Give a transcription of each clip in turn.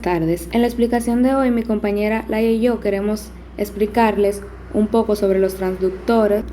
tardes. En la explicación de hoy, mi compañera Laia y yo queremos explicarles un poco sobre los transductores,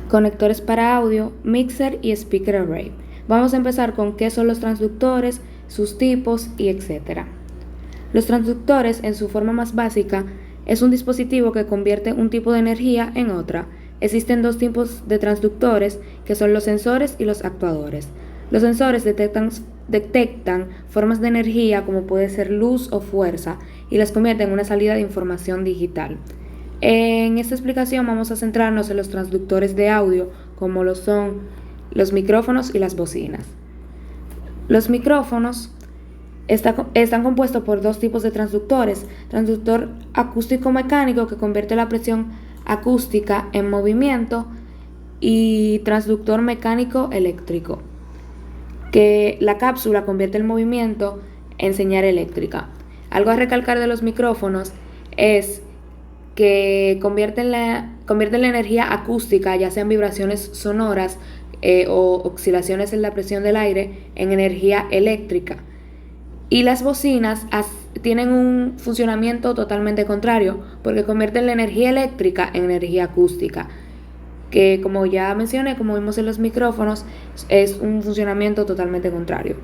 conectores para audio, mixer y speaker array. Vamos a empezar con qué son los transductores, sus tipos y etc. Los transductores, en su forma más básica, es un dispositivo que convierte un tipo de energía en otra. Existen dos tipos de transductores, que son los sensores y los actuadores. Los sensores detectan formas de energía como puede ser luz o fuerza y las convierten en una salida de información digital. En esta explicación vamos a centrarnos en los transductores de audio, como lo son los micrófonos y las bocinas. Los micrófonos están compuestos por dos tipos de transductores: transductor acústico mecánico, que convierte la presión acústica en movimiento, y transductor mecánico eléctrico, que la cápsula convierte el movimiento en señal eléctrica. Algo a recalcar de los micrófonos es que convierten la energía acústica, ya sean vibraciones sonoras o oscilaciones en la presión del aire, en energía eléctrica. Y las bocinas tienen un funcionamiento totalmente contrario, porque convierten la energía eléctrica en energía acústica, que, como ya mencioné, como vimos en los micrófonos, es un funcionamiento totalmente contrario.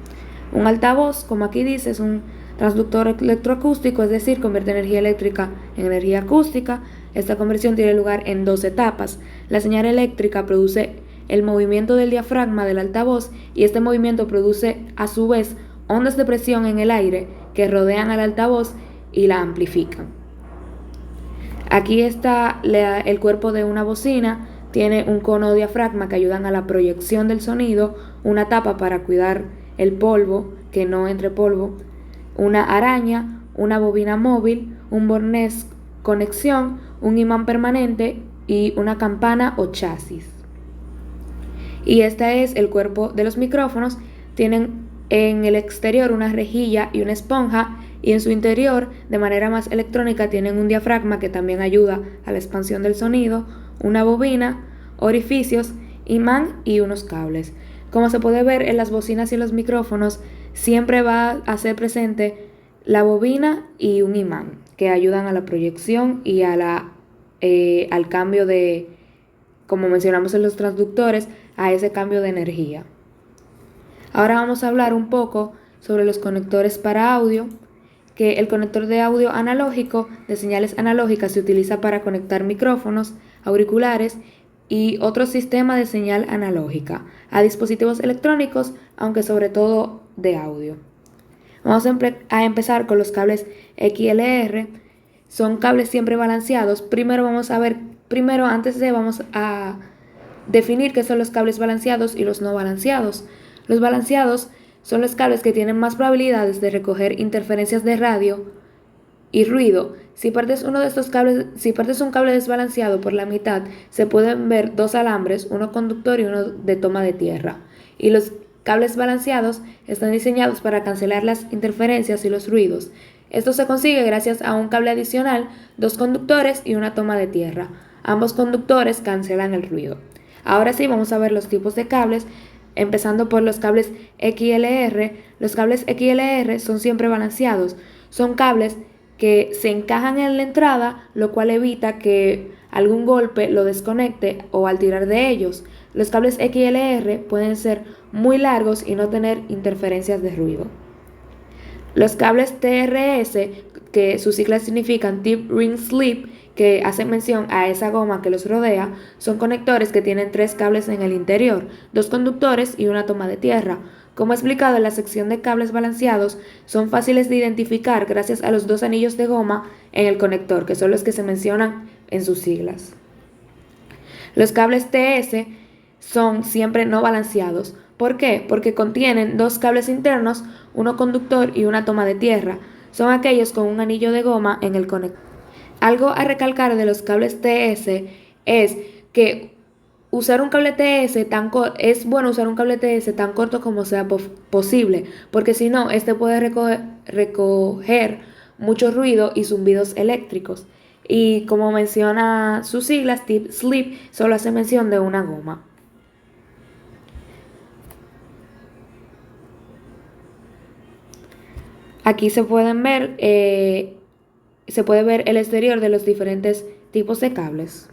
Un altavoz, como aquí dice, es un transductor electroacústico, es decir, convierte energía eléctrica en energía acústica. Esta conversión tiene lugar en dos etapas. La señal eléctrica produce el movimiento del diafragma del altavoz, y este movimiento produce a su vez ondas de presión en el aire que rodean al altavoz y la amplifican. Aquí está el cuerpo de una bocina. Tiene un cono de diafragma que ayudan a la proyección del sonido, una tapa para cuidar el polvo, que no entre polvo, una araña, una bobina móvil, un bornés conexión, un imán permanente y una campana o chasis. Y este es el cuerpo de los micrófonos. Tienen en el exterior una rejilla y una esponja, y en su interior, de manera más electrónica, tienen un diafragma que también ayuda a la expansión del sonido, una bobina, orificios, imán y unos cables. Como se puede ver en las bocinas y los micrófonos, siempre va a ser presente la bobina y un imán que ayudan a la proyección y al cambio de, como mencionamos en los transductores, a ese cambio de energía. Ahora vamos a hablar un poco sobre los conectores para audio, que el conector de audio analógico de señales analógicas se utiliza para conectar micrófonos, auriculares y otro sistema de señal analógica a dispositivos electrónicos, aunque sobre todo de audio. Vamos a empezar con los cables XLR. Son cables siempre balanceados. Vamos a definir qué son los cables balanceados y los no balanceados. Los balanceados son los cables que tienen más probabilidades de recoger interferencias de radio y ruido. Si partes un cable desbalanceado por la mitad, se pueden ver dos alambres, uno conductor y uno de toma de tierra. Y los cables balanceados están diseñados para cancelar las interferencias y los ruidos. Esto se consigue gracias a un cable adicional, dos conductores y una toma de tierra. Ambos conductores cancelan el ruido. Ahora sí, vamos a ver los tipos de cables. Empezando por los cables XLR. Los cables XLR son siempre balanceados. Son cables que se encajan en la entrada, lo cual evita que algún golpe lo desconecte o al tirar de ellos. Los cables XLR pueden ser muy largos y no tener interferencias de ruido. Los cables TRS, que sus siglas significan Tip Ring Slip, que hacen mención a esa goma que los rodea, son conectores que tienen tres cables en el interior, dos conductores y una toma de tierra. Como explicado en la sección de cables balanceados, son fáciles de identificar gracias a los dos anillos de goma en el conector, que son los que se mencionan en sus siglas. Los cables TS son siempre no balanceados. ¿Por qué? Porque contienen dos cables internos, uno conductor y una toma de tierra. Son aquellos con un anillo de goma en el conector. Algo a recalcar de los cables TS es que es bueno usar un cable TS tan corto como sea posible, porque si no, este puede recoger mucho ruido y zumbidos eléctricos. Y como menciona sus siglas, Tip Slip, solo hace mención de una goma. Aquí se puede ver el exterior de los diferentes tipos de cables.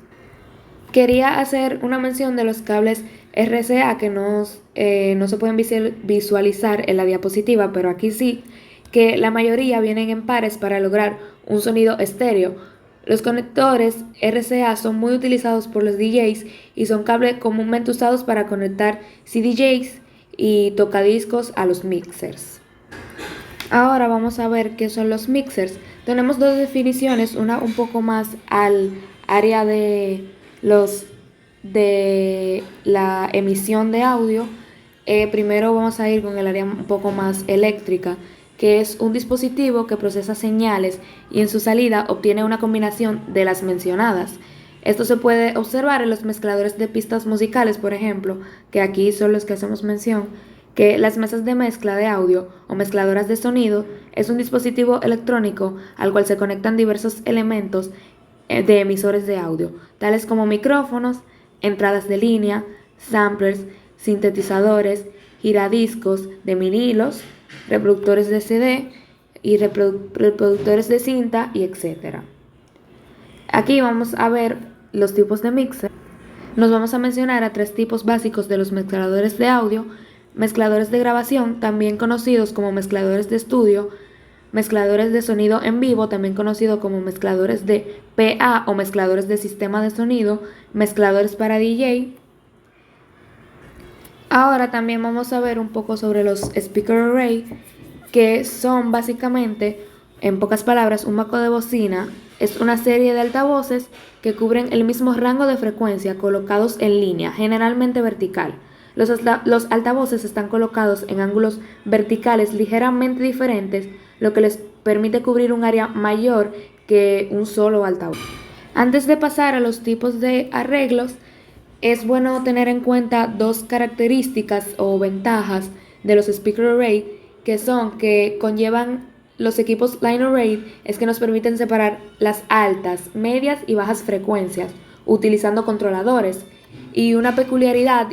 Quería hacer una mención de los cables RCA que no se pueden visualizar en la diapositiva, pero aquí sí, que la mayoría vienen en pares para lograr un sonido estéreo. Los conectores RCA son muy utilizados por los DJs y son cables comúnmente usados para conectar CDJs y tocadiscos a los mixers. Ahora vamos a ver qué son los mixers. Tenemos dos definiciones, una un poco más al área de la emisión de audio. Primero vamos a ir con el área un poco más eléctrica, que es un dispositivo que procesa señales y en su salida obtiene una combinación de las mencionadas. Esto se puede observar en los mezcladores de pistas musicales, por ejemplo, que aquí son los que hacemos mención, que las mesas de mezcla de audio o mezcladoras de sonido es un dispositivo electrónico al cual se conectan diversos elementos de emisores de audio, tales como micrófonos, entradas de línea, samplers, sintetizadores, giradiscos de vinilos, reproductores de CD y reproductores de cinta y etc. Aquí vamos a ver los tipos de mixer. Nos vamos a mencionar a tres tipos básicos de los mezcladores de audio: mezcladores de grabación, también conocidos como mezcladores de estudio; mezcladores de sonido en vivo, también conocidos como mezcladores de PA o mezcladores de sistema de sonido; mezcladores para DJ. Ahora también vamos a ver un poco sobre los speaker array, que son básicamente, en pocas palabras, un marco de bocina. Es una serie de altavoces que cubren el mismo rango de frecuencia colocados en línea, generalmente vertical. Los altavoces están colocados en ángulos verticales ligeramente diferentes, lo que les permite cubrir un área mayor que un solo altavoz. Antes de pasar a los tipos de arreglos, es bueno tener en cuenta dos características o ventajas de los speaker array, que son que conllevan los equipos line array, es que nos permiten separar las altas, medias y bajas frecuencias utilizando controladores. Y una peculiaridad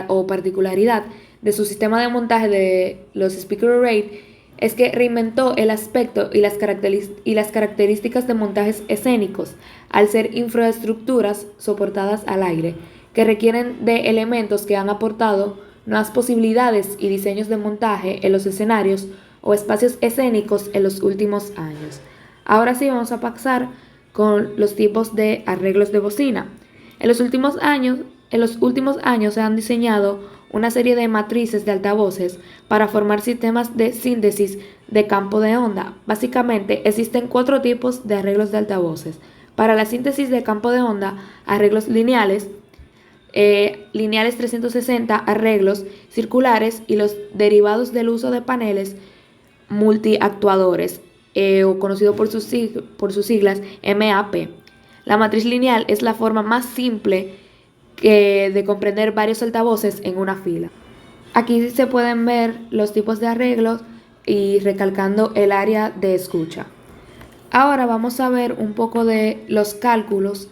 o particularidad de su sistema de montaje de los speaker array es que reinventó el aspecto y las características de montajes escénicos, al ser infraestructuras soportadas al aire, que requieren de elementos que han aportado nuevas posibilidades y diseños de montaje en los escenarios o espacios escénicos en los últimos años. Ahora sí vamos a pasar con los tipos de arreglos de bocina. En los últimos años se han diseñado una serie de matrices de altavoces para formar sistemas de síntesis de campo de onda. Básicamente existen 4 tipos de arreglos de altavoces. Para la síntesis de campo de onda, arreglos lineales 360, arreglos circulares y los derivados del uso de paneles multiactuadores, o conocido por sus siglas MAP. La matriz lineal es la forma más simple de comprender varios altavoces en una fila. Aquí se pueden ver los tipos de arreglos y recalcando el área de escucha. Ahora vamos a ver un poco de los cálculos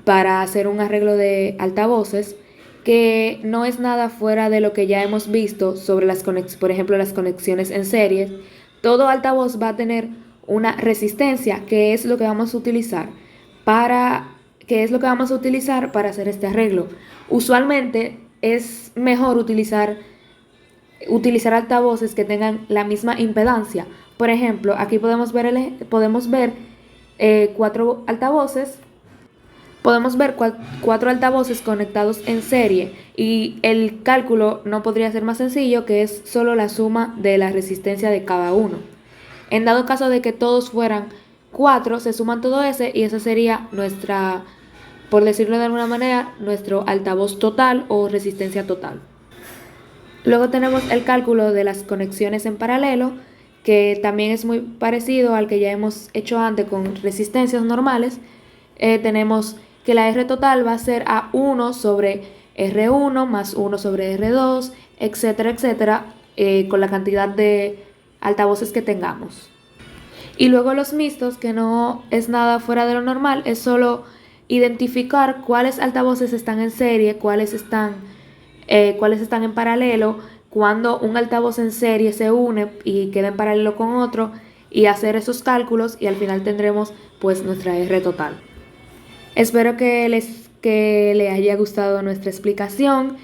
para hacer un arreglo de altavoces, que no es nada fuera de lo que ya hemos visto sobre por ejemplo, las conexiones en serie. Todo altavoz va a tener una resistencia, que es lo que vamos a utilizar para hacer este arreglo. Usualmente es mejor utilizar altavoces que tengan la misma impedancia. Por ejemplo, aquí podemos ver 4 altavoces. Podemos ver 4 altavoces conectados en serie, y el cálculo no podría ser más sencillo, que es solo la suma de la resistencia de cada uno. En dado caso de que todos fueran 4, se suman todo ese y esa sería por decirlo de alguna manera, nuestro altavoz total o resistencia total. Luego tenemos el cálculo de las conexiones en paralelo, que también es muy parecido al que ya hemos hecho antes con resistencias normales. Tenemos que la R total va a ser A1 sobre R1 más 1 sobre R2, etcétera, etcétera, con la cantidad de altavoces que tengamos. Y luego los mixtos, que no es nada fuera de lo normal, es solo identificar cuáles altavoces están en serie, cuáles están en paralelo, cuando un altavoz en serie se une y queda en paralelo con otro y hacer esos cálculos y al final tendremos pues nuestra R total. Espero que les haya gustado nuestra explicación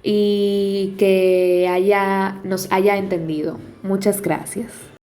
y que nos haya entendido. Muchas gracias.